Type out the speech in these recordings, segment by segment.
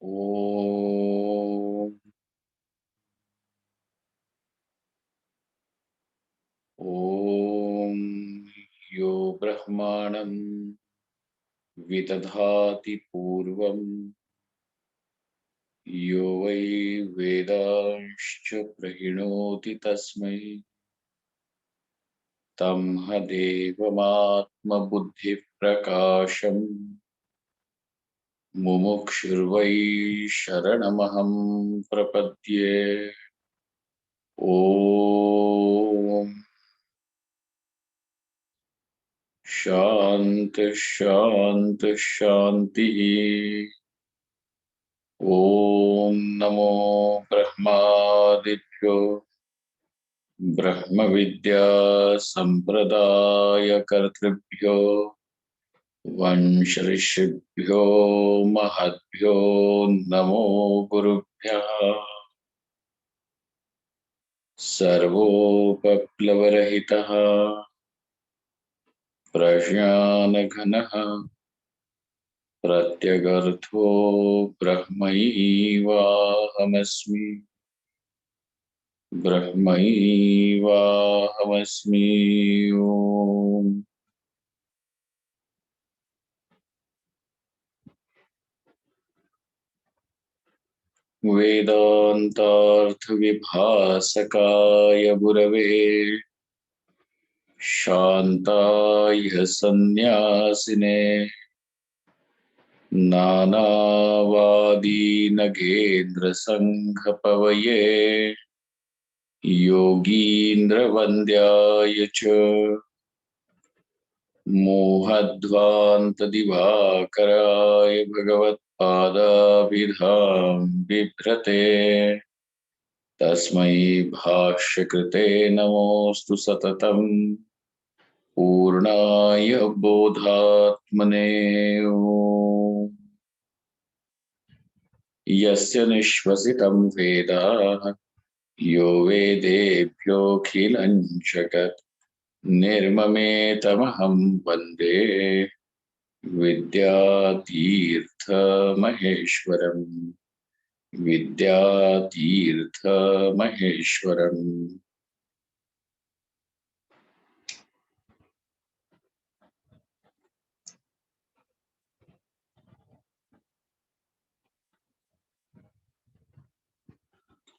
ॐ ॐ यो ब्रह्माणं विदधाति पूर्वं यो वै वेदांश्च प्रहिणोति तस्मै तं ह देवमात्मबुद्धिप्रकाशम् मुमुक्षुर्वै शरणमहं प्रपद्ये। ॐ शान्ति शान्ति शान्तिः। ॐ नमो ब्रह्मादिभ्यो ब्रह्मविद्या सम्प्रदायकर्तृभ्यो वंश ऋषिभ्यो महद्भ्यो नमो गुरुभ्यः। सर्वोपप्लवरहितः प्रज्ञानघनः प्रत्यगर्थो ब्रह्मैवाहमस्मि ब्रह्मैवाहमस्मि। ॐ वेदान्तार्थविभासकाय गुरवे शान्ताय सन्न्यासिने नानावादीनगेन्द्रसङ्घपवये योगीन्द्रवन्द्याय च मोहध्वान्तदिवाकराय भगवत्पादाभिधां बिभ्रते तस्मै भाष्यकृते नमोऽस्तु सततं पूर्णाय बोधात्मने। ॐ यस्य निःश्वसितं वेदाः यो वेदेभ्योऽखिलं जगत् निर्ममेतमहं वन्दे विद्यातीर्थमहेश्वरम् विद्यातीर्थमहेश्वरम्।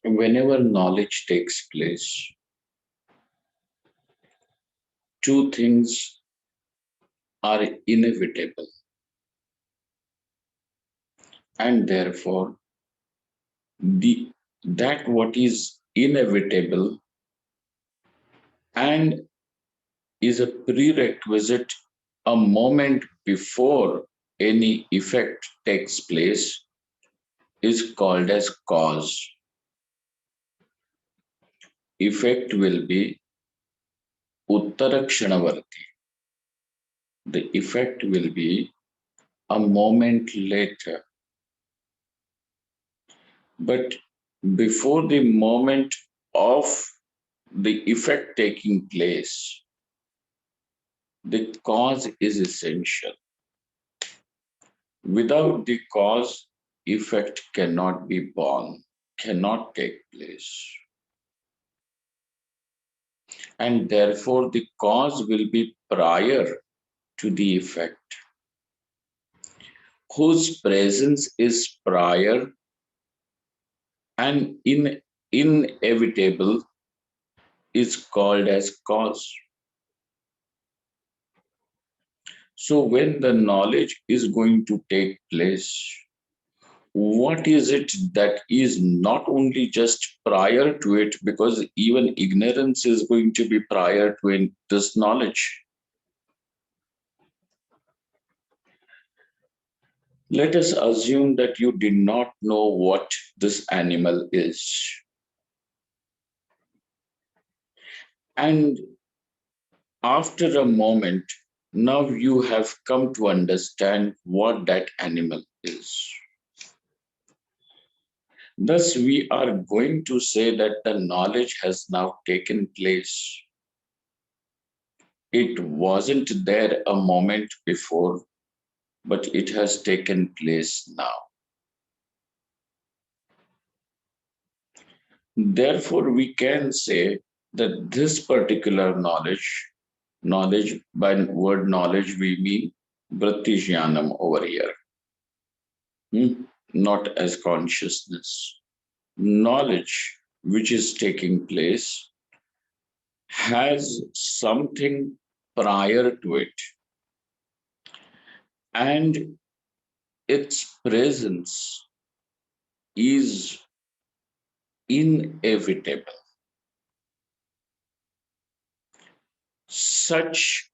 Whenever knowledge takes place, two things are inevitable, and therefore that what is inevitable and is a prerequisite a moment before any effect takes place is called as cause. Effect will be uttarakshanavardhi. The effect will be a moment later. But before the moment of the effect taking place, the cause is essential. Without the cause, effect cannot be born, cannot take place. And therefore, the cause will be prior to the effect, whose presence is prior and inevitable is called as cause. So when the knowledge is going to take place, what is it that is not only just prior to it, because even ignorance is going to be prior to this knowledge. Let us assume that you did not know what this animal is. And after a moment, now you have come to understand what that animal is. Thus, we are going to say that the knowledge has now taken place. It wasn't there a moment before, but it has taken place now. Therefore, we can say that this particular knowledge, by word knowledge, we mean Vrittijnanam over here, not as consciousness. Knowledge which is taking place has something prior to it, and its presence is inevitable. Such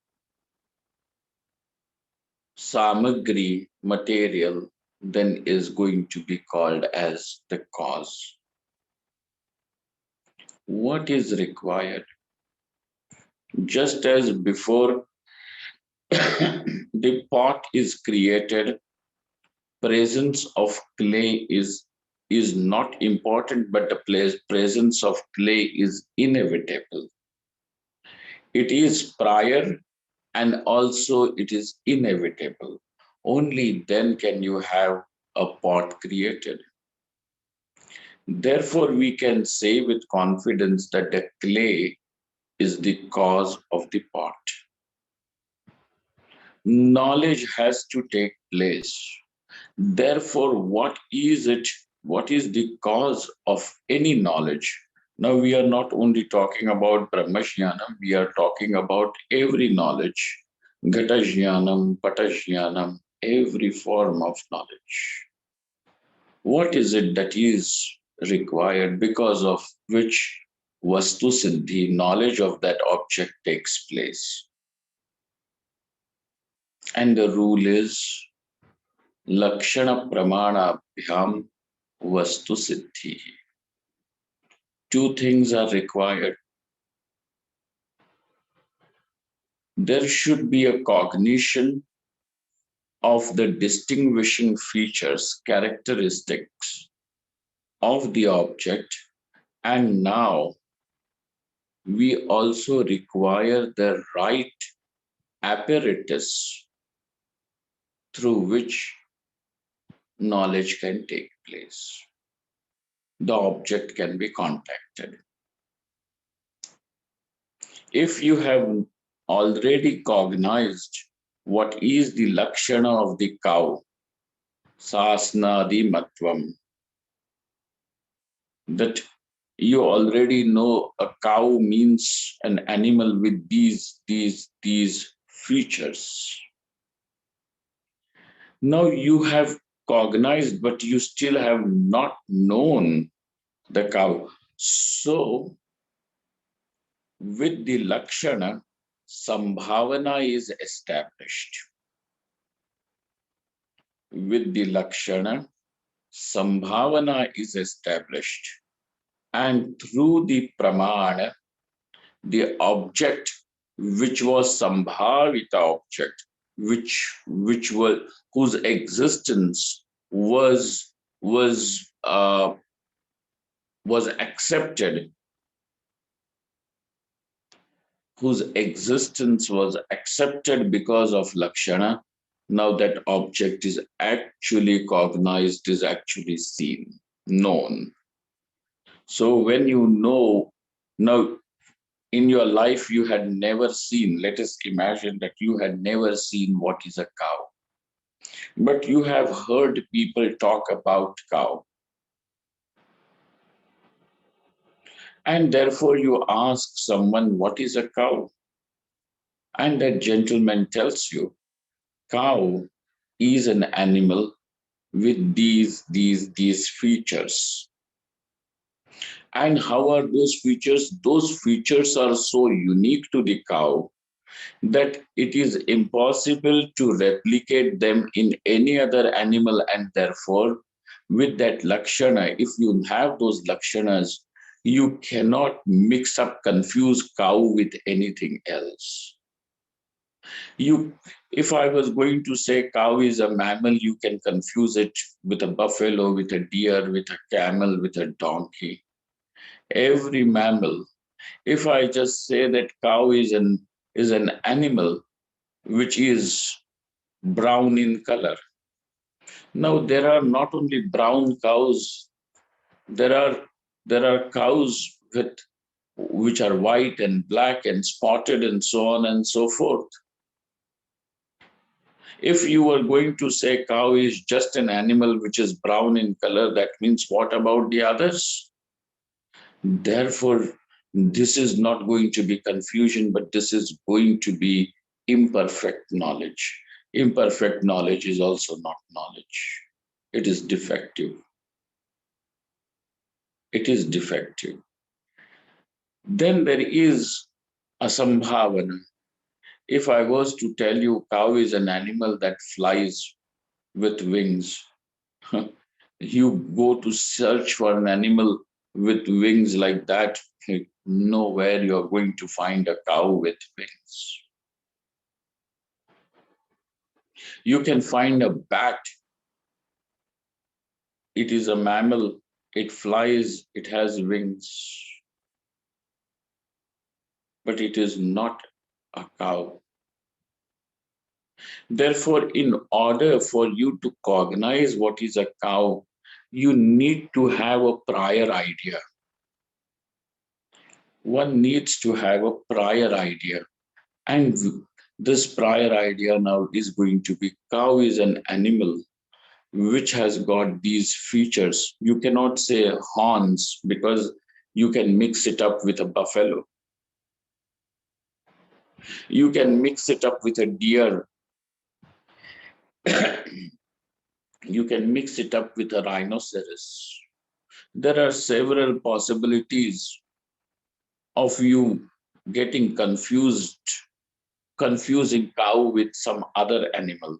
samagri material then is going to be called as the cause. What is required? Just as before the pot is created, presence of clay is not important, but the presence of clay is inevitable. It is prior and also it is inevitable. Only then can you have a pot created. Therefore, we can say with confidence that the clay is the cause of the pot. Knowledge has to take place. Therefore, what is it? What is the cause of any knowledge? Now, we are not only talking about Brahmajnanam, we are talking about every knowledge. Ghatajnanam, Patajnanam, every form of knowledge. What is it that is required because of which Vastu Siddhi, knowledge of that object, takes place? And the rule is Lakshana Pramanabhyam Vastu Siddhi. Two things are required. There should be a cognition of the distinguishing features, characteristics of the object, and now we also require the right apparatus through which knowledge can take place. The object can be contacted. If you have already cognized what is the lakshana of the cow, sasnadi matvam, that you already know a cow means an animal with these features. Now you have cognized, but you still have not known the cow. So with the lakshana, sambhavana is established. With the lakshana, sambhavana is established. And through the pramana, the object which was sambhavita object, which was whose existence was uh, was accepted, whose existence was accepted because of lakshana. Now that object is actually cognized, is actually seen, known. So when you know, now in your life you had never seen, let us imagine that you had never seen what is a cow, but you have heard people talk about cow, and therefore you ask someone what is a cow, and that gentleman tells you cow is an animal with these features. And how are those features? Those features are so unique to the cow that it is impossible to replicate them in any other animal, and therefore with that lakshana, if you have those lakshanas, you cannot mix up, confuse cow with anything else. You, if I was going to say cow is a mammal, you can confuse it with a buffalo, with a deer, with a camel, with a donkey. Every mammal. If I just say that cow is an animal which is brown in color. Now there are not only brown cows, there are There are cows which are white and black and spotted and so on and so forth. If you were going to say cow is just an animal which is brown in color, that means what about the others? Therefore, this is not going to be confusion, but this is going to be imperfect knowledge. Imperfect knowledge is also not knowledge. It is defective. It is defective. Then there is a sambhavana. If I was to tell you cow is an animal that flies with wings, you go to search for an animal with wings like that, nowhere you're going to find a cow with wings. You can find a bat. It is a mammal. It flies. It has wings. But it is not a cow. Therefore, in order for you to cognize what is a cow, you need to have a prior idea. One needs to have a prior idea. And this prior idea now is going to be cow is an animal which has got these features. You cannot say horns because you can mix it up with a buffalo. You can mix it up with a deer. You can mix it up with a rhinoceros. There are several possibilities of you getting confusing cow with some other animal.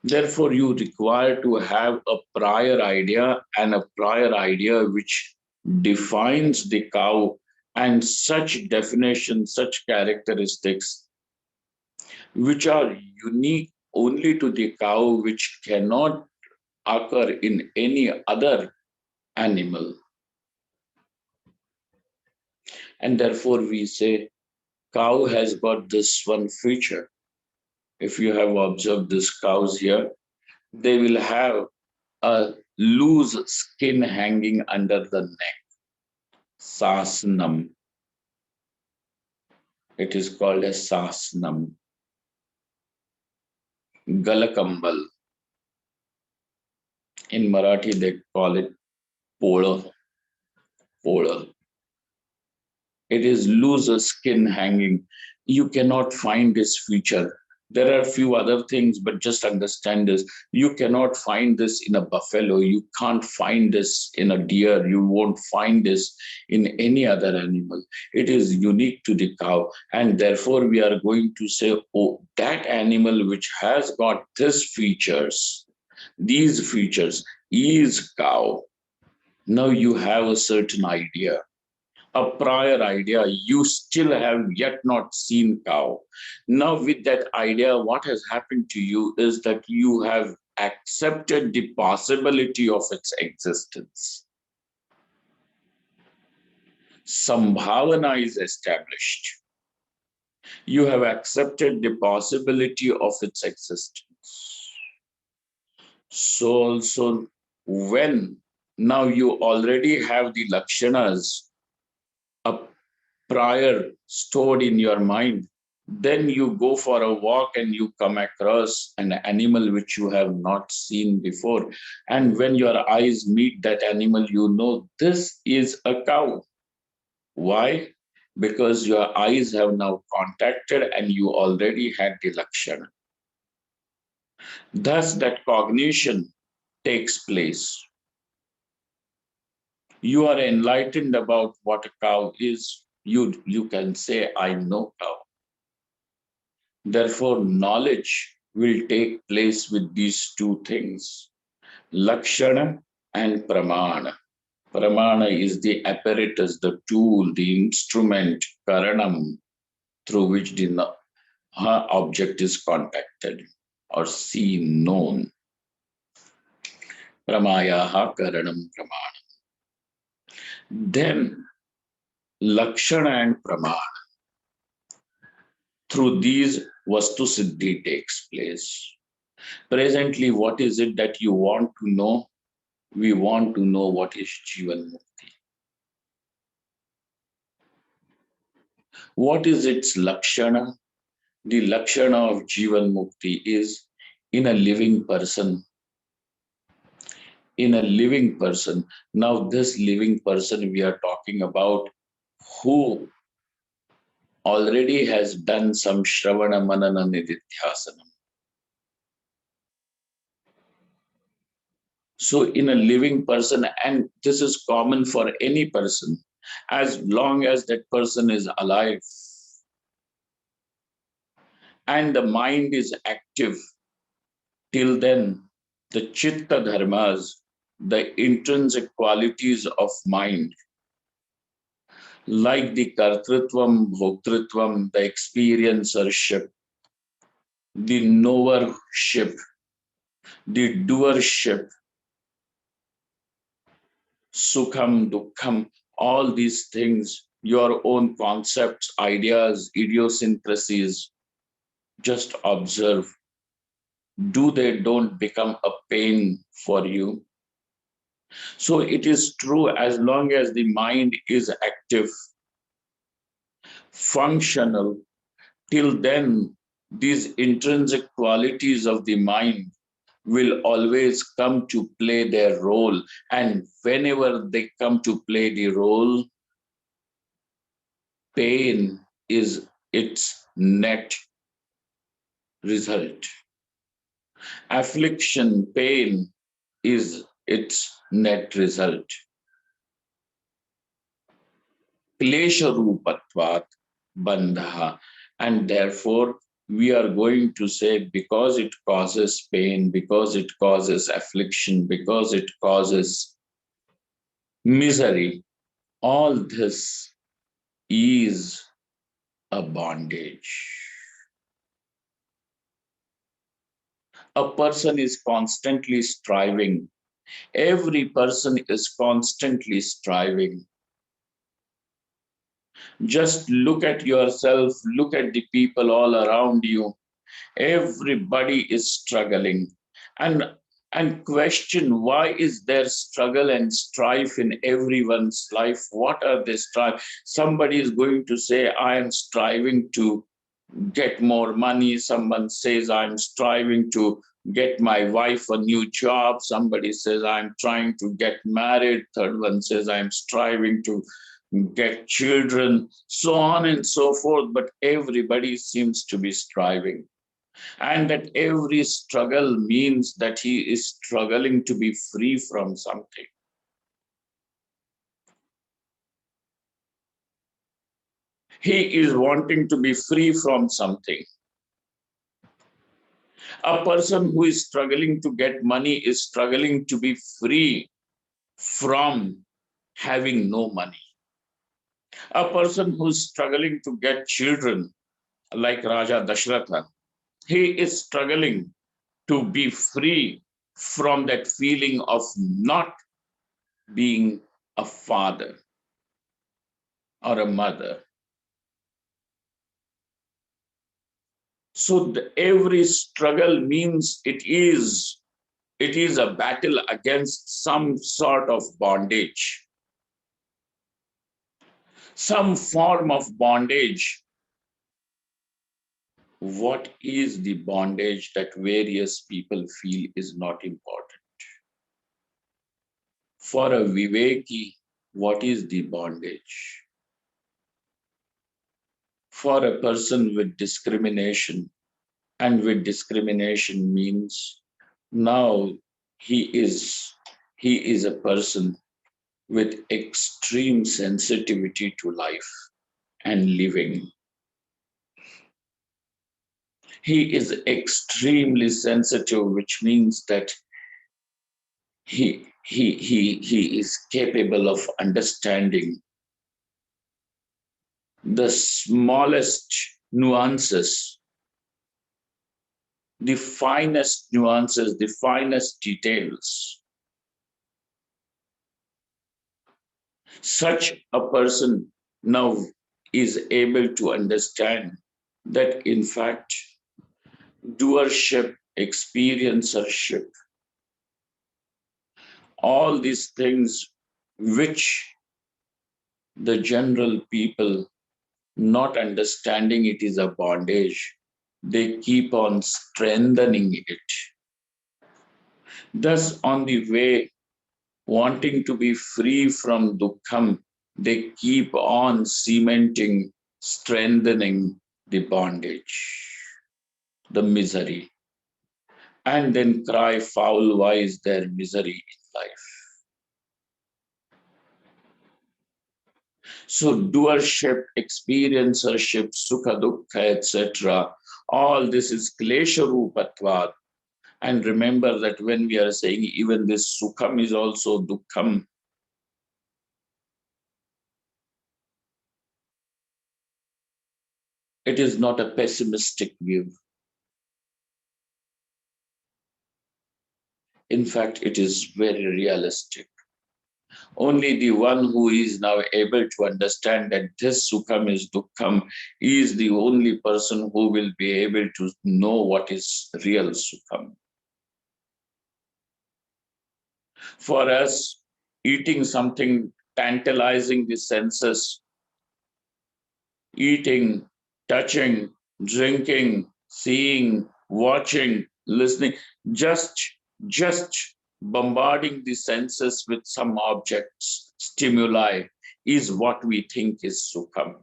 Therefore, you require to have a prior idea and a prior idea which defines the cow and such definition, such characteristics which are unique only to the cow, which cannot occur in any other animal. And therefore, we say cow has got this one feature. If you have observed these cows here, they will have a loose skin hanging under the neck. Sasnam. It is called as sasnam. Galakambal. In Marathi, they call it pola. Pola. It is loose skin hanging. You cannot find this feature. There are a few other things, but just understand this. You cannot find this in a buffalo. You can't find this in a deer. You won't find this in any other animal. It is unique to the cow. And therefore, we are going to say, oh, that animal which has got these features is cow. Now you have a certain idea, a prior idea. You still have yet not seen cow. Now, with that idea, what has happened to you is that you have accepted the possibility of its existence. Sambhavana is established. You have accepted the possibility of its existence. So, also, when now you already have the lakshanas, a prior stored in your mind, then you go for a walk and you come across an animal which you have not seen before. And when your eyes meet that animal, you know this is a cow. Why? Because your eyes have now contacted and you already had the lakshana. Thus, that cognition takes place. You are enlightened about what a cow is. You can say, I know cow. Therefore, knowledge will take place with these two things, Lakshana and Pramana. Pramana is the apparatus, the tool, the instrument, Karanam, through which the object is contacted or seen, known. Pramayaha Karanam Pramana. Then Lakshana and Pramana. Through these, Vastu Siddhi takes place. Presently, what is it that you want to know? We want to know what is Jeevanmukti. What is its Lakshana? The Lakshana of Jeevanmukti is in a living person, in a living person. Now, this living person we are talking about, who already has done some Shravana Manana Nididhyasana. So, in a living person, and this is common for any person, as long as that person is alive and the mind is active, till then, the chitta dharmas, the intrinsic qualities of mind, like the kartritvam, bhoktritvam, the experiencership, the knowership, the doership, sukham, dukkham, all these things, your own concepts, ideas, idiosyncrasies, just observe. Do they don't become a pain for you? So it is true, as long as the mind is active, functional, till then, these intrinsic qualities of the mind will always come to play their role. And whenever they come to play the role, pain is its net result. Affliction, pain is its net result. Klesha rupatvat bandha. And therefore, we are going to say, because it causes pain, because it causes affliction, because it causes misery, all this is a bondage. A person is constantly striving. Every person is constantly striving. Just look at yourself, look at the people all around you. Everybody is struggling. And and question, why is there struggle and strife in everyone's life? What are they striving? Somebody is going to say, I am striving to get more money. Someone says, I'm striving to get my wife a new job. Somebody says, I'm trying to get married. Third one says, I'm striving to get children, so on and so forth. But everybody seems to be striving. And that every struggle means that he is struggling to be free from something. He is wanting to be free from something. A person who is struggling to get money is struggling to be free from having no money. A person who is struggling to get children, like Raja Dashratha, he is struggling to be free from that feeling of not being a father or a mother. So every struggle means it is a battle against some sort of bondage, some form of bondage. What is the bondage that various people feel is not important? For a Viveki, what is the bondage? For a person with discrimination, and with discrimination means now he is he is a person with extreme sensitivity to life and living. He is extremely sensitive, which means that he is capable of understanding the smallest nuances, the finest nuances, the finest details. Such a person now is able to understand that, in fact, doership, experiencership, all these things which the general people not understanding it is a bondage, they keep on strengthening it. Thus, on the way, wanting to be free from dukkham, they keep on cementing, strengthening the bondage, the misery, and then cry foul wise their misery in life. So doership, experiencership, sukha dukkha, etc. All this is klesha rupatvat. And remember that when we are saying even this sukham is also dukkham, it is not a pessimistic view. In fact, it is very realistic. Only the one who is now able to understand that this sukham is dukkham is the only person who will be able to know what is real sukham. For us, eating something tantalizing the senses, eating, touching, drinking, seeing, watching, listening, just just bombarding the senses with some objects, stimuli, is what we think is sukham.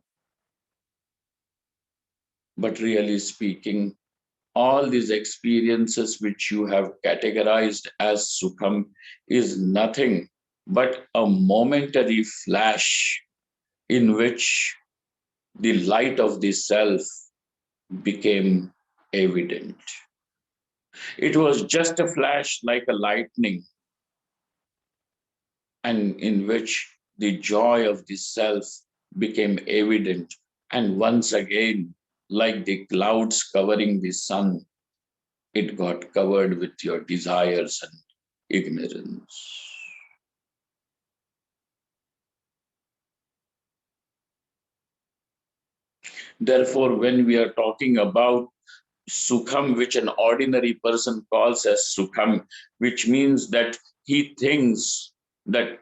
But really speaking, all these experiences which you have categorized as sukham is nothing but a momentary flash in which the light of the self became evident. It was just a flash like a lightning, and in which the joy of the self became evident. And once again, like the clouds covering the sun, it got covered with your desires and ignorance. Therefore, when we are talking about sukham, which an ordinary person calls as sukham, which means that he thinks that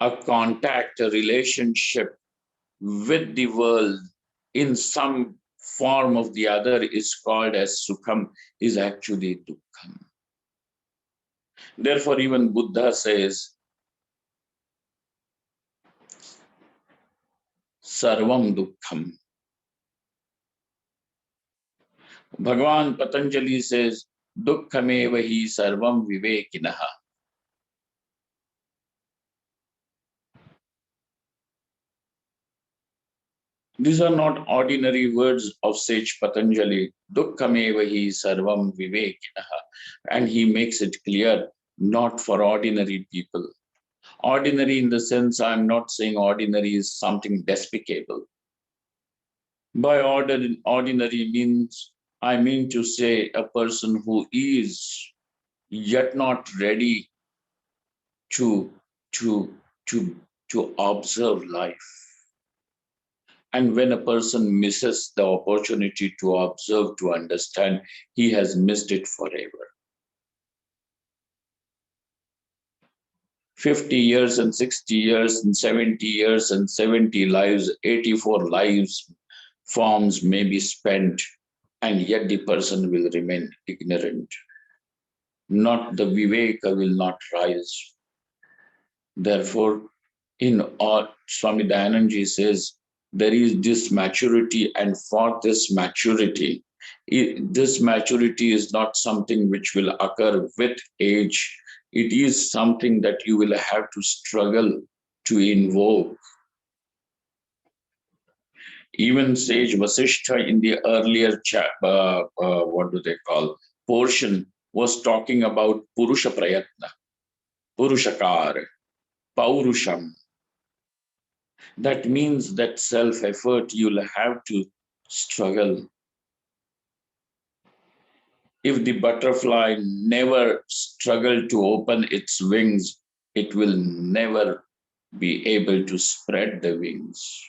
a contact, a relationship with the world in some form of the other is called as sukham, is actually dukkham. Therefore, even Buddha says, sarvam dukkham. Bhagavan Patanjali says, dukkhameva hi sarvam vivekinaha. These are not ordinary words of sage Patanjali. Dukkhameva hi sarvam vivekinaha. And he makes it clear, not for ordinary people. Ordinary in the sense, I'm not saying ordinary is something despicable. By ordinary means, I mean to say a person who is yet not ready to, to, to, to observe life. And when a person misses the opportunity to observe, to understand, he has missed it forever. 50 years and 60 years and 70 years and 70 lives, 84 lives forms may be spent, and yet the person will remain ignorant. Not the Viveka will not rise. Therefore, in all, Swami Dayananji says, there is this maturity, and for this maturity, this maturity is not something which will occur with age. It is something that you will have to struggle to invoke. Even sage Vasishtha in the earlier what do they call, portion, was talking about Purusha Prayatna, Purushakar, Paurusham. That means that self-effort you'll have to struggle. If the butterfly never struggled to open its wings, it will never be able to spread the wings.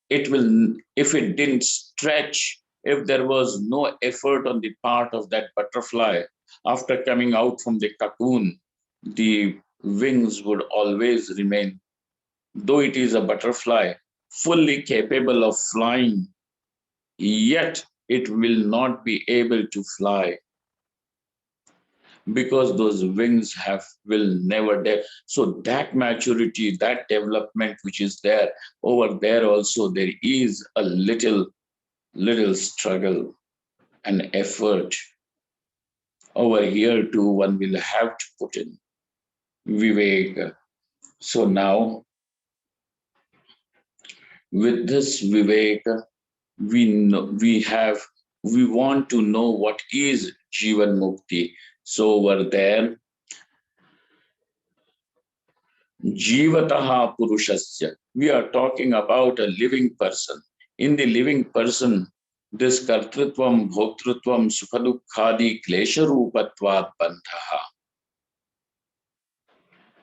It will, if it didn't stretch, if there was no effort on the part of that butterfly after coming out from the cocoon, the wings would always remain. Though it is a butterfly, fully capable of flying, yet it will not be able to fly because those wings will never dare. So that maturity, that development which is there, over there also there is a little struggle and effort. Over here too, one will have to put in Viveka. So now with this Viveka, we want to know what is Jeevan Mukti. So over there, Jivataha Purushasya. We are talking about a living person. In the living person, this Kartrutvam, Bhoktritvam, Sukhadukhadi, Klesha Rupatvat Bandhaha.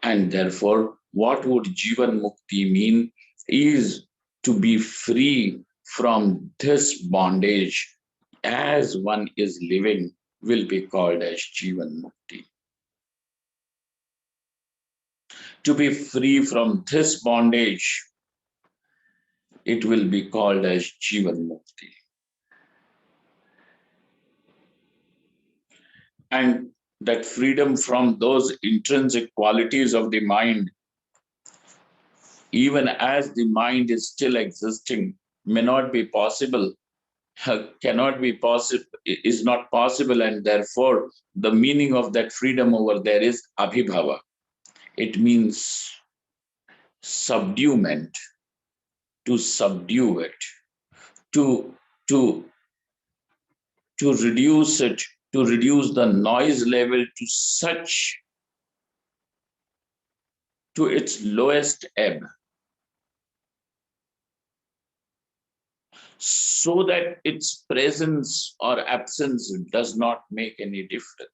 And therefore, what would Jivan Mukti mean is to be free from this bondage as one is living will be called as Jivan Mukti. To be free from this bondage, it will be called as Jivan Mukti. And that freedom from those intrinsic qualities of the mind, even as the mind is still existing, may not be possible, cannot be possible, is not possible, and therefore the meaning of that freedom over there is abhibhava. It means subduement, to subdue it, to to to reduce it, to reduce the noise level to such, to its lowest ebb, so that its presence or absence does not make any difference.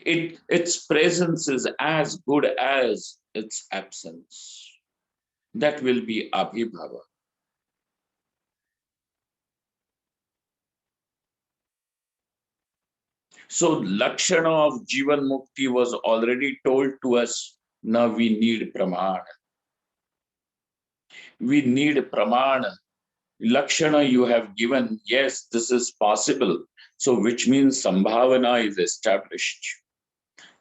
Its presence is as good as its absence. That will be abhibhava. So Lakshana of Jivan Mukti was already told to us. Now we need Pramana. We need Pramana. Lakshana you have given, yes, this is possible. So which means Sambhavana is established.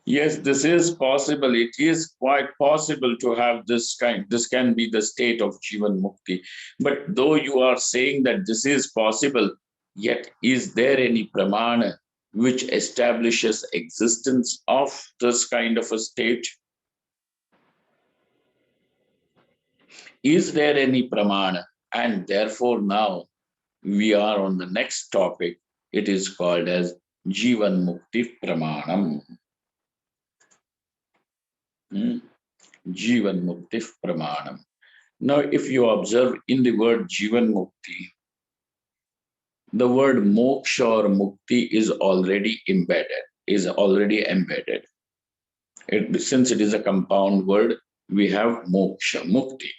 Yes, this is possible. It is quite possible to have this kind. This can be the state of Jivan Mukti. But though you are saying that this is possible, yet is there any pramana which establishes existence of this kind of a state? Is there any pramana? And therefore now we are on the next topic. It is called as Jivan Mukti Pramanam. Jivan Mukti Pramanam. Now, if you observe in the word Jivan Mukti, the word moksha or mukti is already embedded, since it is a compound word, we have moksha, mukti,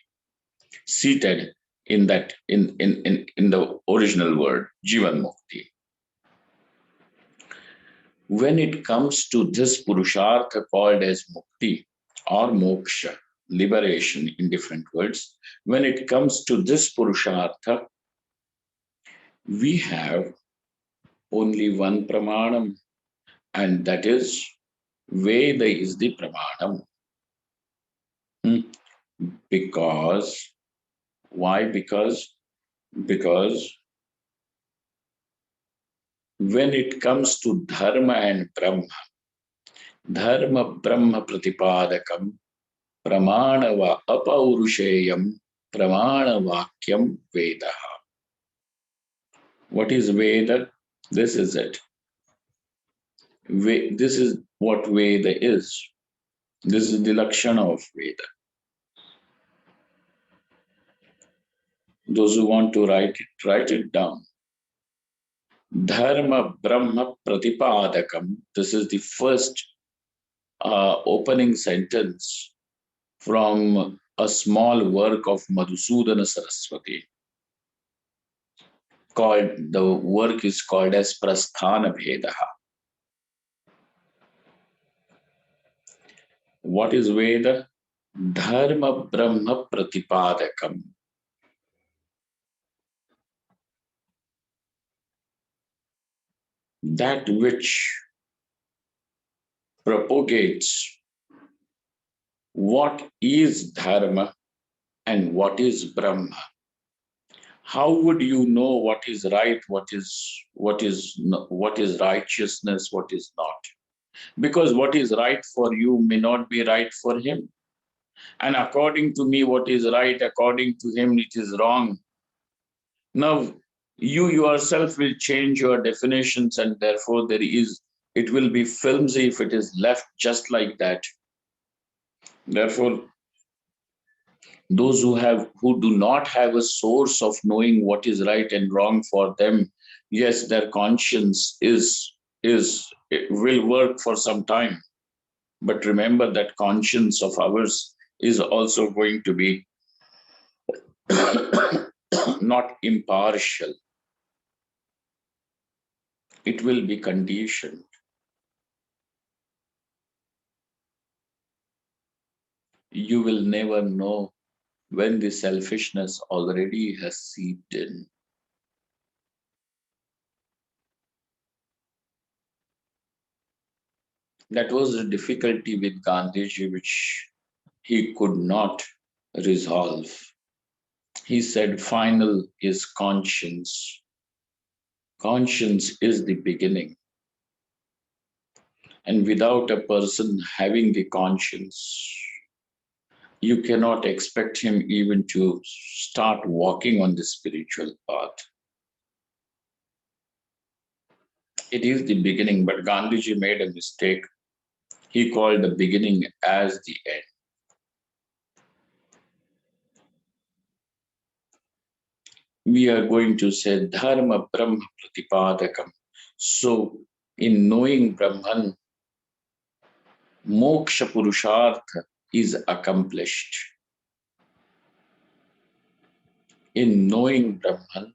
seated in that in the original word, Jivan Mukti. When it comes to this purushartha called as mukti or moksha, liberation in different words, when it comes to this purushartha, we have only one pramanam, and that is Veda is the pramanam. Because, why? Because when it comes to dharma and brahma, dharma brahma pratipadakam, pramanava apaurusheyam, pramana vakyam Veda. What is Veda? This is it. This is what Veda is. This is the Lakshana of Veda. Those who want to write it down. Dharma Brahma Pratipadakam. This is the first opening sentence from a small work of Madhusudana Saraswati. The work is called as Prasthana Vedaha. What is Veda? Dharma Brahma Pratipadakam. That which propagates what is Dharma and what is Brahma. How would you know what is right, what is righteousness, what is not? Because what is right for you may not be right for him. And according to me, what is right, according to him, it is wrong. Now, you yourself will change your definitions, and therefore it will be flimsy if it is left just like that. Therefore, those who do not have a source of knowing what is right and wrong for them, yes, their conscience is it will work for some time. But remember that conscience of ours is also going to be not impartial. It will be conditioned. You will never know when the selfishness already has seeped in. That was the difficulty with Gandhiji, which he could not resolve. He said, final is conscience. Conscience is the beginning. And without a person having the conscience, you cannot expect him even to start walking on the spiritual path. It is the beginning, but Gandhiji made a mistake. He called the beginning as the end. We are going to say Dharma Brahma Pratipadakam. So, in knowing Brahman, Moksha Purushartha is accomplished. In knowing Brahman,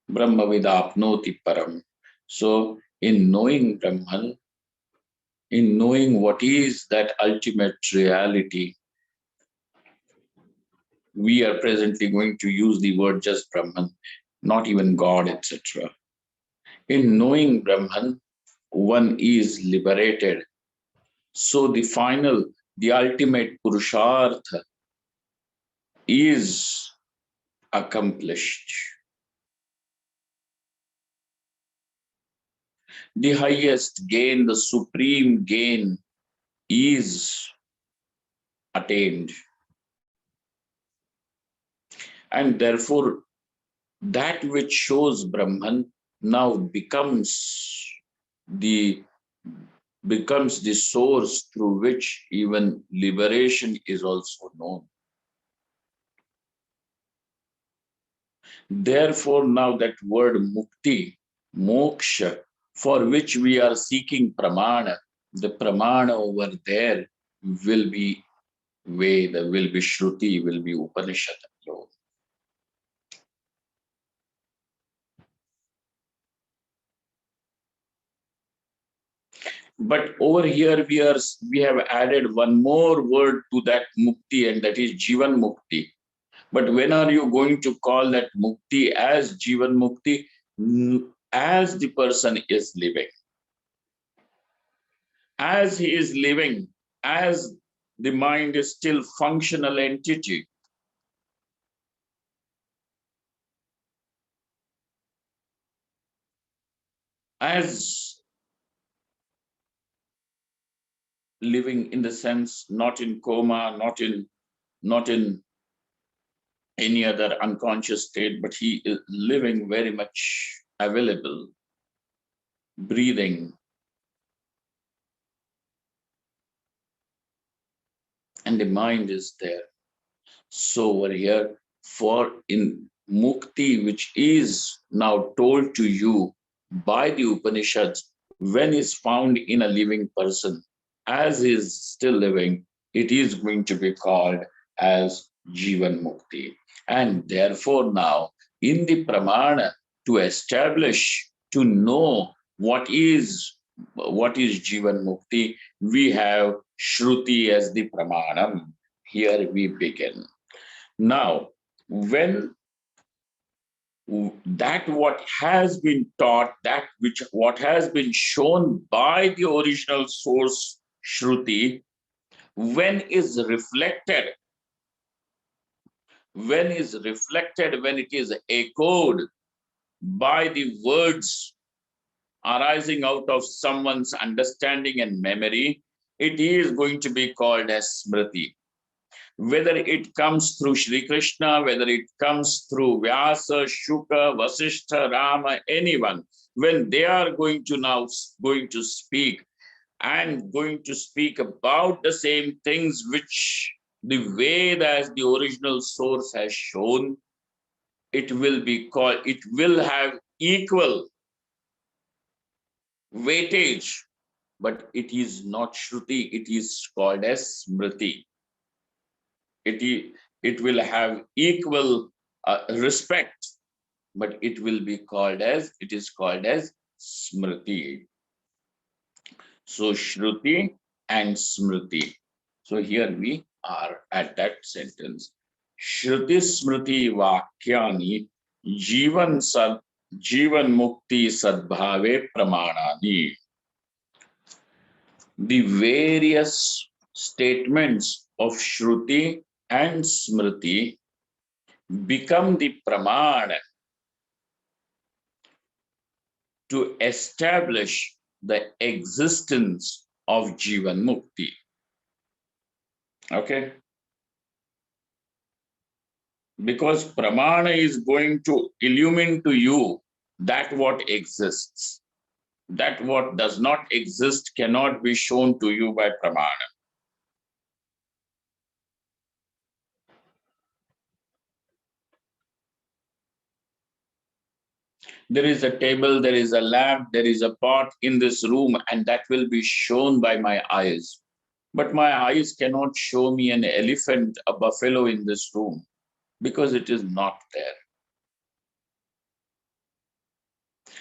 Brahma Vidapnoti Param. So, in knowing Brahman, in knowing what is that ultimate reality, we are presently going to use the word just Brahman, not even God, etc. In knowing Brahman, one is liberated. So the ultimate Purushartha is accomplished. The highest gain, the supreme gain is attained. And therefore, that which shows Brahman now the becomes the source through which even liberation is also known. Therefore, now that word mukti, moksha, for which we are seeking pramana, the pramana over there will be Veda, will be Shruti, will be Upanishad alone. But over here we have added one more word to that mukti, and that is Jeevanmukti. But when are you going to call that mukti as Jeevanmukti? As the person is living. As he is living, as the mind is still functional entity, as living in the sense not in coma, not in any other unconscious state, but he is living very much available, breathing, and the mind is there. So over here, for in mukti, which is now told to you by the Upanishads, when is found in a living person, as is still living, it is going to be called as Jivan Mukti. And therefore, now in the Pramana, to establish, to know what is Jivan Mukti, we have Shruti as the Pramanam. Here we begin. Now, when that what has been taught, that which what has been shown by the original source Shruti, when is reflected, when it is echoed by the words arising out of someone's understanding and memory, it is going to be called as Smriti. Whether it comes through Sri Krishna, whether it comes through Vyasa, Shuka, Vasishtha, Rama, anyone, when they are going to speak and going to speak about the same things which the Veda as the original source has shown, it will be called, it will have equal weightage, but it is not Shruti, it is called as Smriti. It will have equal respect, but it will be called as, it is called as Smriti. So Shruti and Smriti. So here we are at that sentence. Shruti Smriti Vakyani Jeevan Mukti Sadbhave Pramanani. The various statements of Shruti and Smriti become the Pramana to establish the existence of Jeevanmukti. Okay? Because Pramana is going to illumine to you that what exists. That what does not exist cannot be shown to you by Pramana. There is a table, there is a lamp, there is a pot in this room, and that will be shown by my eyes. But my eyes cannot show me an elephant, a buffalo in this room, because it is not there.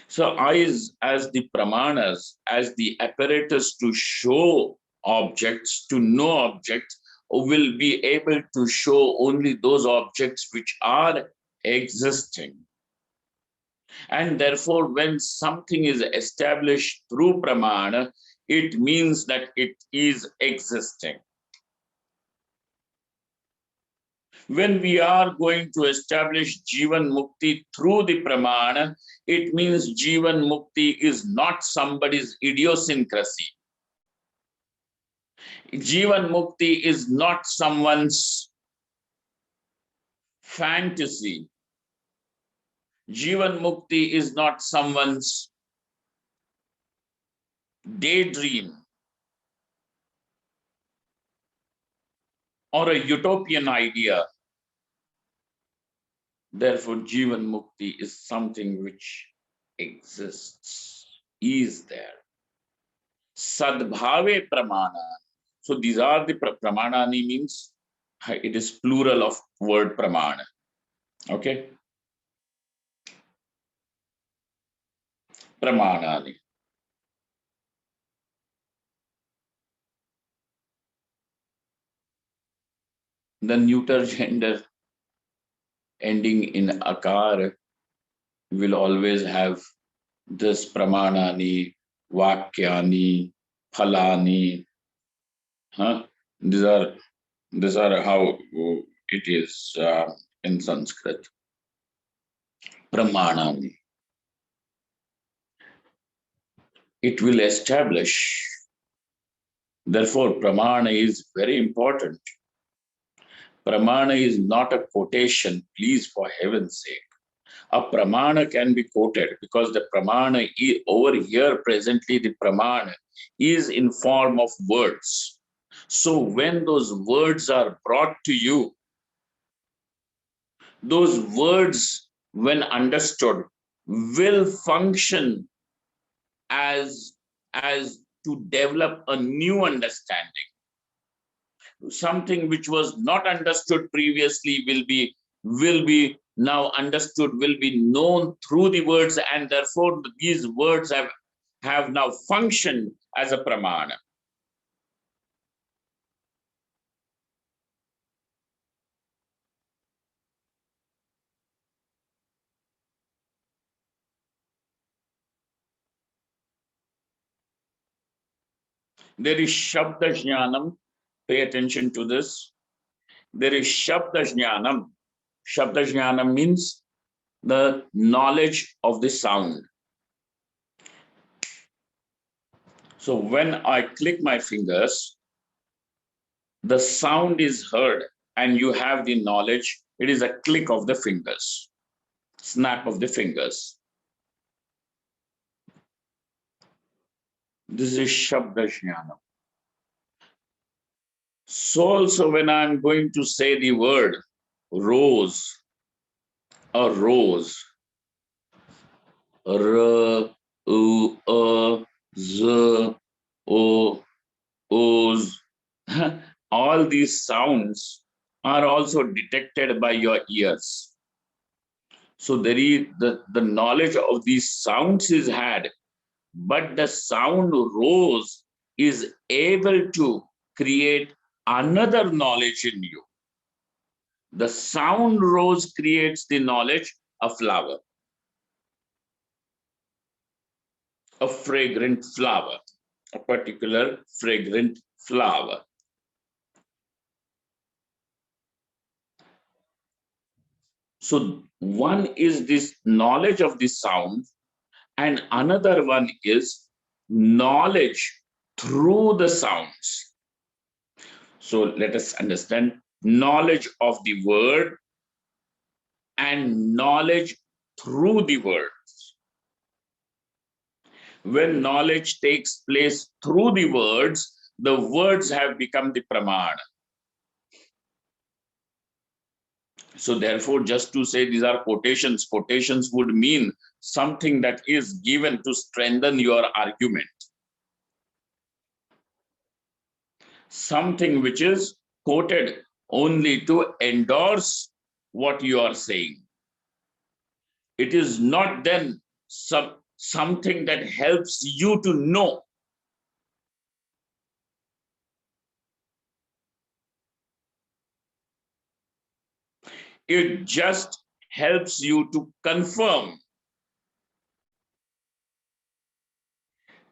So eyes as the pramanas, as the apparatus to show objects, to know objects, will be able to show only those objects which are existing. And therefore, when something is established through pramana, it means that it is existing. When we are going to establish Jeevan Mukti through the Pramana, it means Jeevan Mukti is not somebody's idiosyncrasy. Jeevan Mukti is not someone's fantasy. Jeevan Mukti is not someone's daydream or a utopian idea. Therefore, Jeevan Mukti is something which exists, is there. Sadbhave Pramana. So these are the Pramanani means it is plural of word Pramana. Okay? Pramanani. The neuter gender ending in akar will always have this Pramanani, Vakyani, Phalani. Huh? These are how it is in Sanskrit. Pramanani. It will establish. Therefore, Pramana is very important. Pramana is not a quotation, please, for heaven's sake. A pramana can be quoted because the pramana over here presently, the pramana is in form of words. So when those words are brought to you, those words, when understood, will function as to develop a new understanding. Something which was not understood previously will be now understood, will be known through the words, and therefore these words have now functioned as a pramana. There is Shabda Jnanam. Pay attention to this. There is Shabda Jnanam. Shabda Jnanam means the knowledge of the sound. So when I click my fingers, the sound is heard and you have the knowledge. It is a click of the fingers, snap of the fingers. This is Shabda Jnanam. So also when I'm going to say the word rose, a rose, R, U, Z, O, O's, all these sounds are also detected by your ears. So there is the knowledge of these sounds is had, but the sound rose is able to create another knowledge in you. The sound rose creates the knowledge of flower, a fragrant flower, a particular fragrant flower. So one is this knowledge of the sound, and another one is knowledge through the sounds. So let us understand knowledge of the word and knowledge through the words. When knowledge takes place through the words have become the pramana. So therefore, just to say these are quotations, quotations would mean something that is given to strengthen your argument. Something which is quoted only to endorse what you are saying. It is not then something that helps you to know. It just helps you to confirm.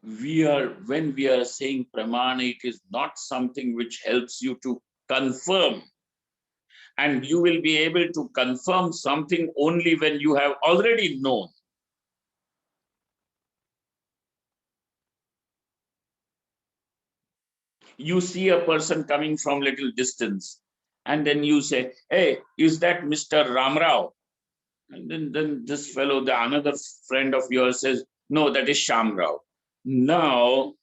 When we are saying pramana, it is not something which helps you to confirm. And you will be able to confirm something only when you have already known. You see a person coming from little distance, and then you say, hey, is that Mr. Ramrao? And then this fellow, the another friend of yours says, no, that is Shamrao. Now,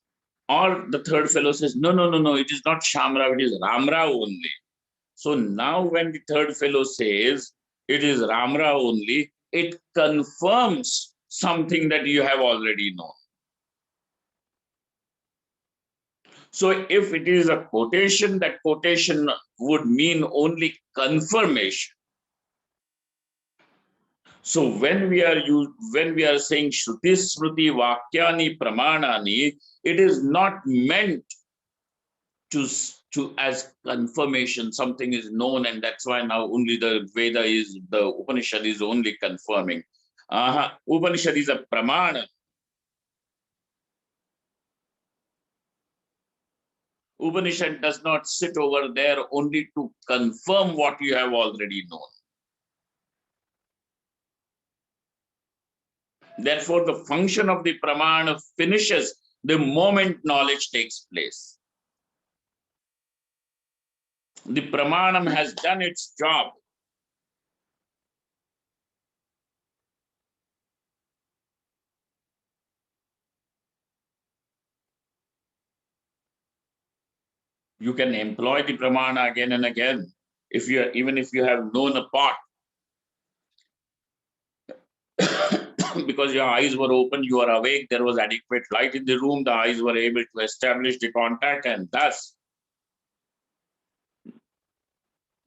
or the third fellow says, no, no, no, no, it is not Shamrao, it is Ramrao only. So now when the third fellow says it is Ramrao only, it confirms something that you have already known. So if it is a quotation, that quotation would mean only confirmation. So when we are saying Shruti Smriti Vakyani Pramanani, it is not meant to as confirmation. Something is known, and that's why now only the Upanishad is only confirming. Upanishad is a pramana. Upanishad does not sit over there only to confirm what you have already known. Therefore, the function of the pramana finishes the moment knowledge takes place. The pramanam has done its job. You can employ the pramana again and again. Even if you have known a part, because your eyes were open, you are awake, there was adequate light in the room, the eyes were able to establish the contact, and thus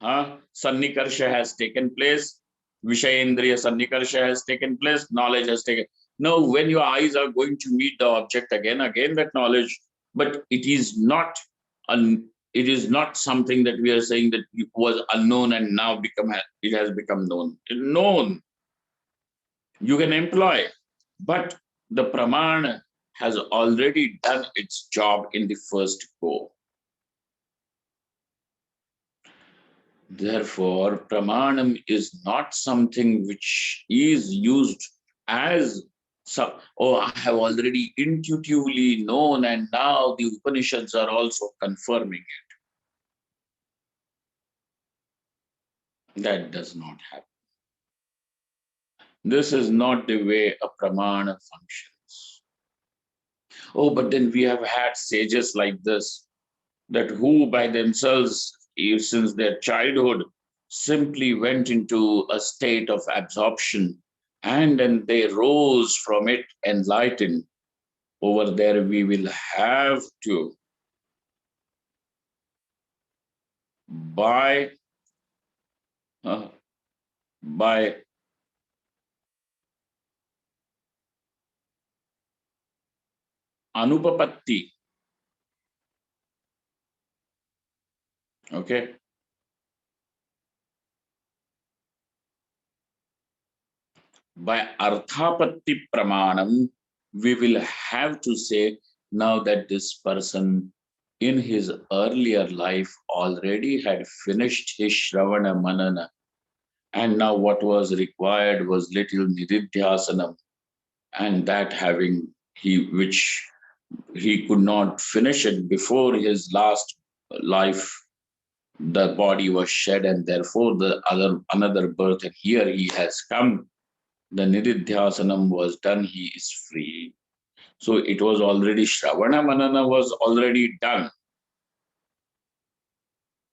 Sannikarsha has taken place, Vishayendriya Sannikarsha has taken place, knowledge has taken. Now, when your eyes are going to meet the object again that knowledge, but it is not something that we are saying that it was unknown and now it has become known. Known, you can employ, but the pramana has already done its job in the first go. Therefore, pramanam is not something which is used as so, oh, I have already intuitively known, and now the Upanishads are also confirming it. That does not happen. This is not the way a pramana functions. Oh, but then we have had sages like this, that who by themselves, since their childhood, simply went into a state of absorption and then they rose from it enlightened. Over there, we will have to, by, uh, by anupapatti, okay, by arthapatti pramanam, we will have to say now that this person in his earlier life already had finished his Shravana Manana, and now what was required was little Nididhyasanam, and that having he which he could not finish it before his last life, the body was shed, and therefore the other another birth, and here he has come. The Nididhyasanam was done, he is free. So it was already Shravana Manana was already done.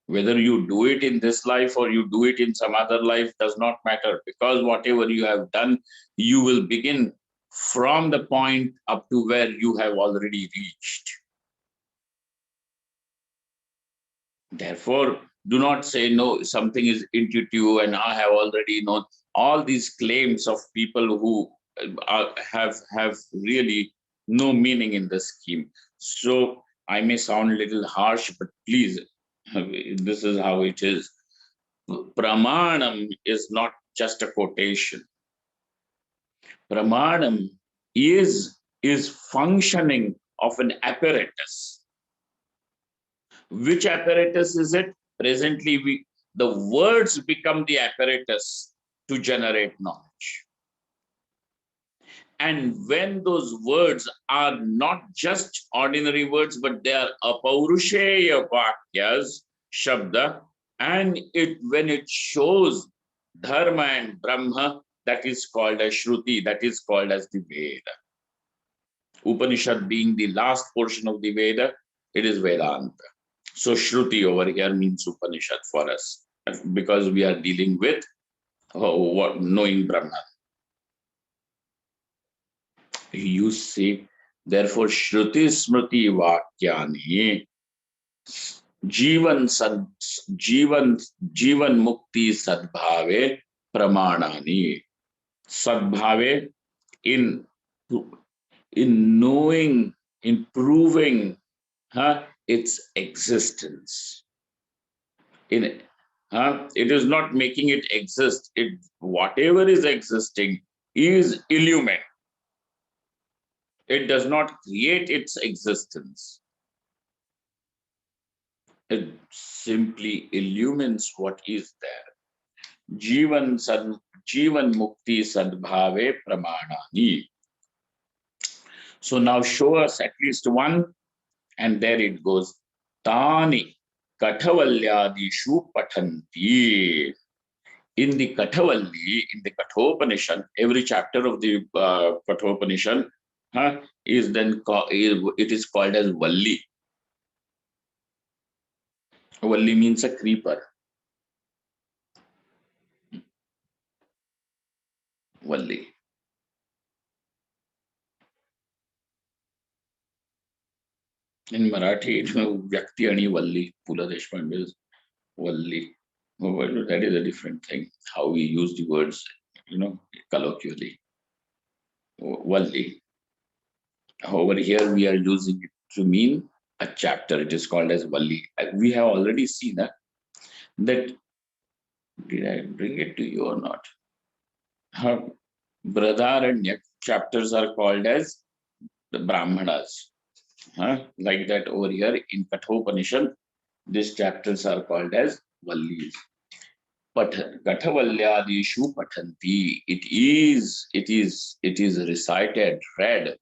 Whether you do it in this life or you do it in some other life does not matter, because whatever you have done, you will begin from the point up to where you have already reached. Therefore, do not say no, something is intuitive and I have already known. All these claims of people who have really no meaning in the scheme. So I may sound a little harsh, but please, this is how it is. Pramanam is not just a quotation. Pramanam is functioning of an apparatus. Which apparatus is it? Presently, the words become the apparatus to generate knowledge. And when those words are not just ordinary words, but they are apaurusheya vakyas, shabda, and when it shows dharma and brahma, that is called as shruti, that is called as the Veda. Upanishad being the last portion of the Veda, it is Vedanta. So Shruti over here means Upanishad for us, because we are dealing with knowing Brahman. You see, therefore Shruti Smriti Vakyani Jeevan Sad Jeevan Mukti Sadbhave Pramanani. Sadbhave in knowing, in proving its existence. In it is not making it exist. It whatever is existing is illumined. It does not create its existence. It simply illumines what is there. Jeevan Mukti Sadbhave Pramanani. So now show us at least one, and there it goes. Tani Katavalyadishu Pathanti. In the Kathavalli, in the Kathopanishad, every chapter of the Kathopanishad is then it is called as Valli. Valli means a creeper. Valli. In Marathi, Vyakti ani Valli. Pula Deshpande is Valli. Well, that is a different thing. How we use the words, colloquially. Valli. Over here, we are using it to mean a chapter. It is called as Valli. We have already seen that. Did I bring it to you or not? Brahdaranya chapters are called as the Brahmanas. Like that over here in Kathopanishad, these chapters are called as Vallis. Kathavalyadishu pathanti. It is recited, read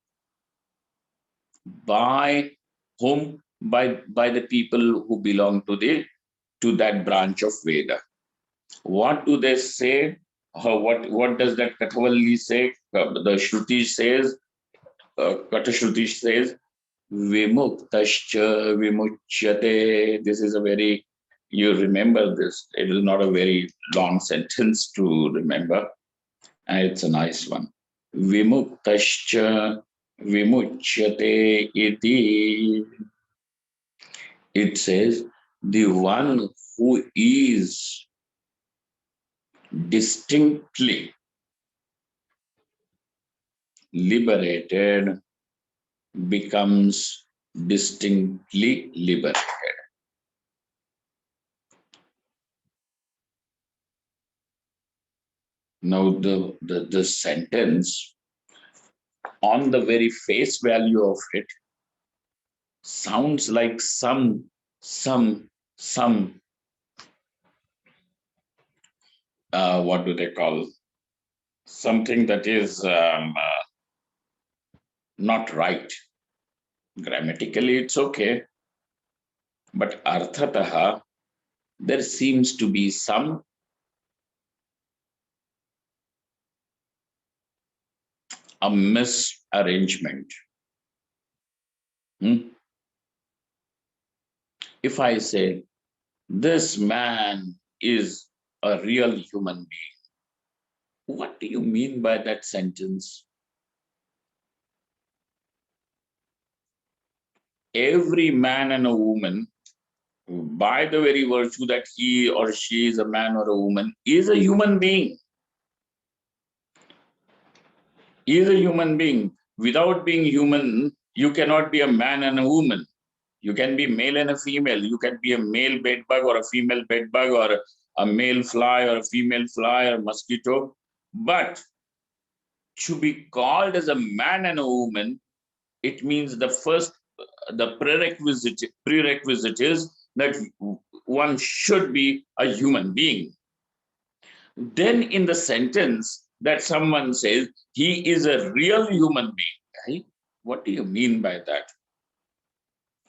by whom? By the people who belong to that branch of Veda. What do they say? What does that Kathavalli say? The Shruti says, Katashruti says, Vimuktascha vimuchyate. This is a very, you remember this. It is not a very long sentence to remember, and it's a nice one. Vimuktascha vimuchyate iti. It says, the one who is distinctly liberated becomes distinctly liberated. Now, the sentence, on the very face value of it, sounds like some what do they call, something that is not right. Grammatically it's okay, but arthataha there seems to be some a misarrangement. If I say this man is a real human being, what do you mean by that sentence? Every man and a woman, by the very virtue that he or she is a man or a woman, is a human being. Is a human being. Without being human, you cannot be a man and a woman. You can be male and a female. You can be a male bedbug or a female bedbug, or a male fly or a female fly or mosquito. But to be called as a man and a woman, it means the prerequisite is that one should be a human being. Then in the sentence that someone says he is a real human being, right? What do you mean by that?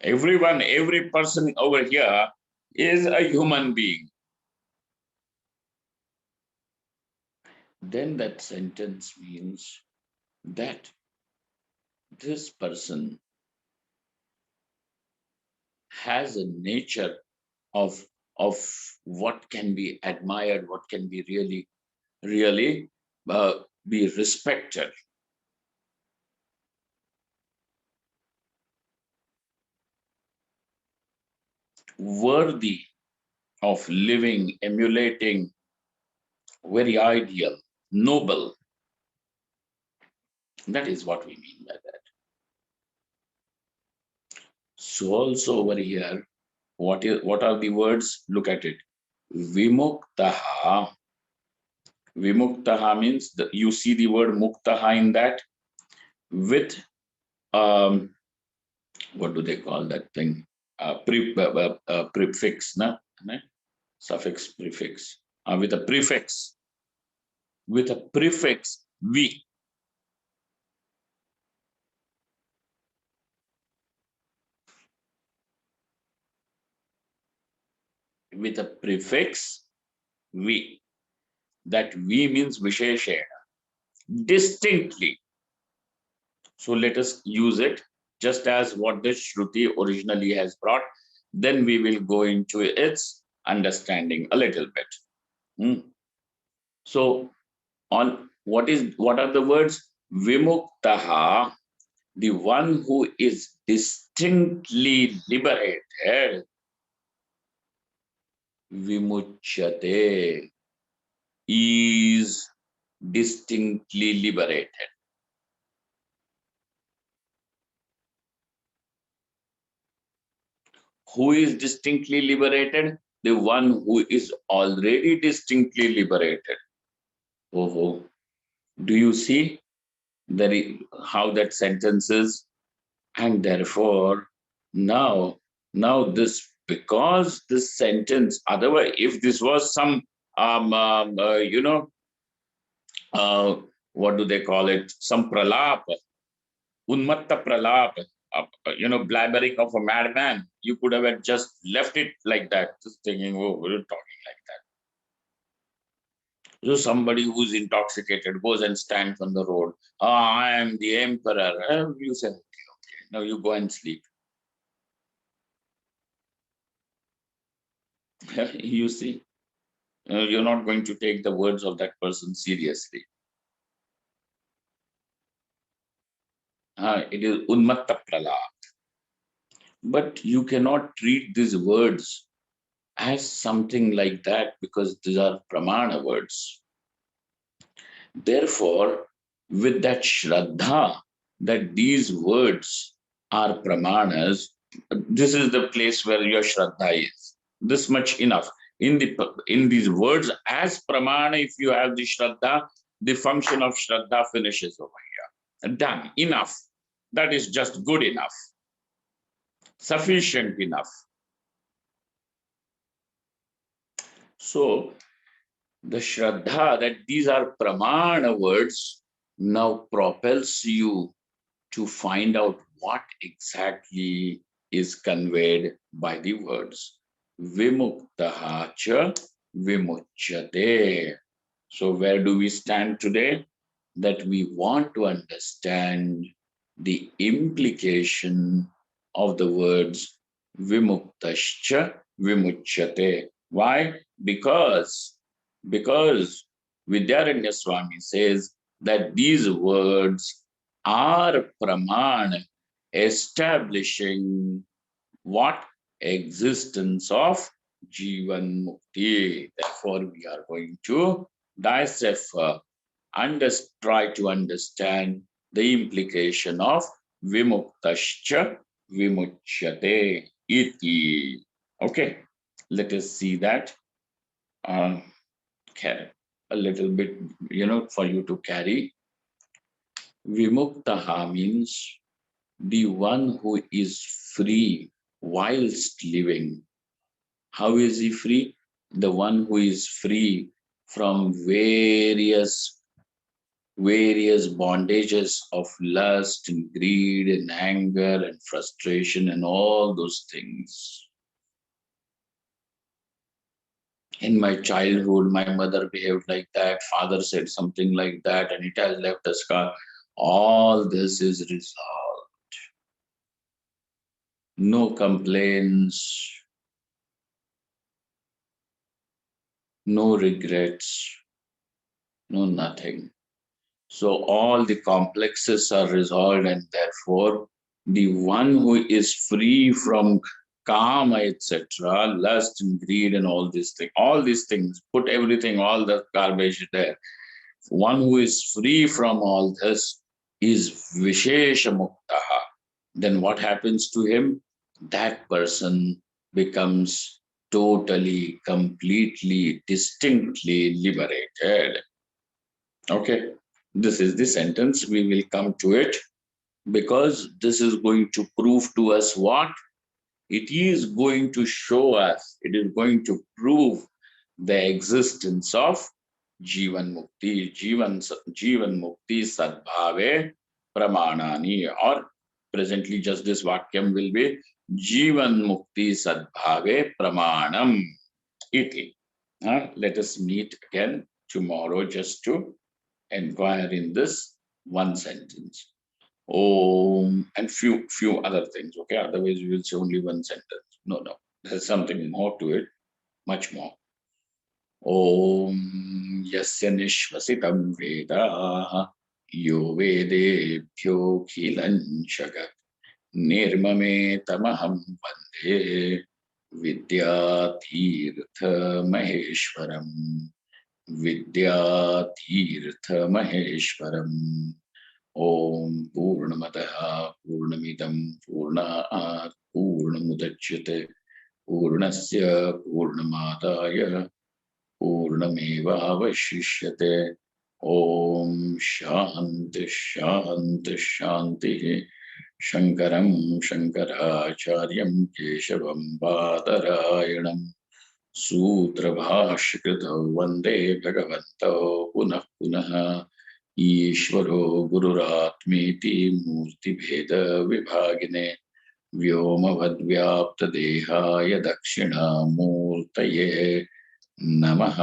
Everyone, every person over here is a human being. Then that sentence means that this person has a nature of of what can be admired, what can be really be respected. Worthy of living, emulating, very ideal, noble. That is what we mean by that. So also over here, what are the words? Look at it. Vimuktaha. Vimuktaha means you see the word muktaha in that, with what do they call that thing? Prefix, na? Suffix, prefix. With a prefix. With a prefix, vi. With a prefix, vi. That vi means visheshena, distinctly. So let us use it just as what the Shruti originally has brought. Then we will go into its understanding a little bit. So on what are the words? Vimuktaha, the one who is distinctly liberated. Vimuchyate, is distinctly liberated. Who is distinctly liberated? The one who is already distinctly liberated. Oh, do you see how that sentence is? And therefore, now, this, because this sentence, otherwise, if this was some, you know, uh, what do they call it? Some pralap, unmatta pralap, blabbering of a madman, you could have just left it like that, just thinking, oh, we're talking like that. So somebody who's intoxicated goes and stands on the road. Ah, I am the emperor. You say, okay, now you go and sleep. You see, you're not going to take the words of that person seriously. It is unmatta pralap. But you cannot treat these words as something like that because these are pramana words. Therefore, with that shraddha, that these words are pramanas, this is the place where your shraddha is. This much enough. In these words, as pramana, if you have the shraddha, the function of shraddha finishes over here. Done. Enough. That is just good enough. Sufficient enough. So the shraddha, that these are pramana words, now propels you to find out what exactly is conveyed by the words. Vimuktaha cha vimuchyate. So where do we stand today? That we want to understand the implication of the words vimuktascha vimuchyate. Why? Because Vidyaranya Swami says that these words are praman, establishing what? Existence of Jeevan Mukti. Therefore, we are going to decipher, try to understand the implication of Vimuktascha Vimuchyate iti. Okay, let us see that. Uh, a little bit, for you to carry. Vimuktaha means the one who is free whilst living. How is he free? The one who is free from various bondages of lust and greed and anger and frustration and all those things. In my childhood, my mother behaved like that, father said something like that, and it has left a scar. All this is resolved. No complaints, no regrets, no nothing. So all the complexes are resolved, and therefore the one who is free from karma, etc., lust and greed and all these things, put everything, all the garbage there. One who is free from all this is Vishesha Muktaha. Then what happens to him? That person becomes totally, completely, distinctly liberated. Okay, this is the sentence. We will come to it because this is going to prove to us what? It is going to show us, it is going to prove the existence of Jivan Mukti, Jivan Mukti Sadbhave Pramanani, or presently just this Vakyam will be Jivan Mukti Sadbhave Pramanam iti. Let us meet again tomorrow just to inquire in this one sentence. Om, and few other things. Okay, otherwise we will say only one sentence. No, there's something more to it, much more. Om yasya nishvasitam vedah yo vedebhyo jagat nirmame tamaham vande vidyatirtha maheshwaram vidyatirtha maheshwaram. Om Purnamadaha Purnamidam Purnat Purnamudachyate Purnasya Purnamadaya Purnamevavashishyate. Om Shanti Shanti Shanti. शङ्करं शङ्कराचार्यं केशवं बादरायणं सूत्रभाष्यकृतौ वन्दे भगवन्तौ पुनः पुनः। ईश्वरो गुरुरात्मेति मूर्तिभेदविभागिने व्योमवद्व्याप्तदेहाय दक्षिणामूर्तये नमः.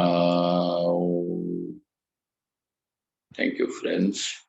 Thank you, friends.